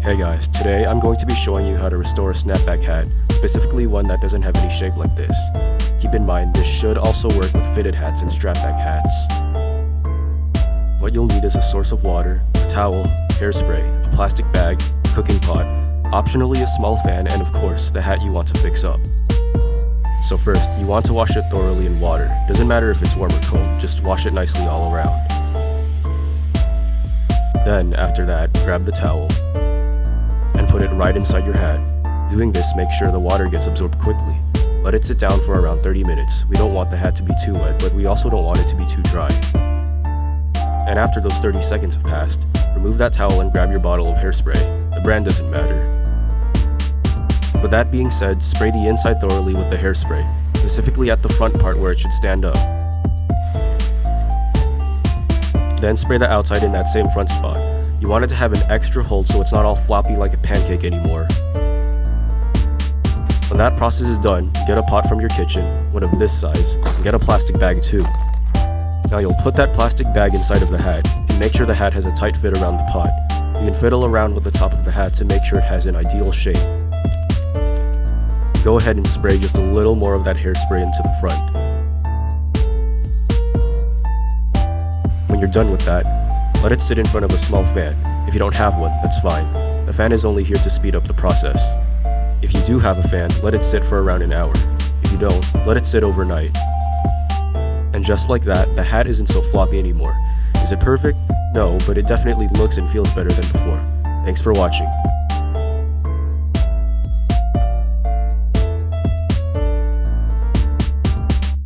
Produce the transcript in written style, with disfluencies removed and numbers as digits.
Hey guys, today I'm going to be showing you how to restore a snapback hat, specifically one that doesn't have any shape like this. Keep in mind, this should also work with fitted hats and strapback hats. What you'll need is a source of water, a towel, hairspray, a plastic bag, a cooking pot, optionally a small fan, and of course, the hat you want to fix up. So first, you want to wash it thoroughly in water. Doesn't matter if it's warm or cold, just wash it nicely all around. Then, after that, grab the towel and put it right inside your hat. Doing this makes sure the water gets absorbed quickly. Let it sit down for around 30 minutes. We don't want the hat to be too wet, but we also don't want it to be too dry. And after those 30 seconds have passed, remove that towel and grab your bottle of hairspray. The brand doesn't matter. With that being said, spray the inside thoroughly with the hairspray, specifically at the front part where it should stand up. Then spray the outside in that same front spot. You want it to have an extra hold so it's not all floppy like a pancake anymore. When that process is done, get a pot from your kitchen, one of this size, and get a plastic bag too. Now you'll put that plastic bag inside of the hat, and make sure the hat has a tight fit around the pot. You can fiddle around with the top of the hat to make sure it has an ideal shape. Go ahead and spray just a little more of that hairspray into the front. When you're done with that, let it sit in front of a small fan. If you don't have one, that's fine. The fan is only here to speed up the process. If you do have a fan, let it sit for around an hour. If you don't, let it sit overnight. And just like that, the hat isn't so floppy anymore. Is it perfect? No, but it definitely looks and feels better than before. Thanks for watching.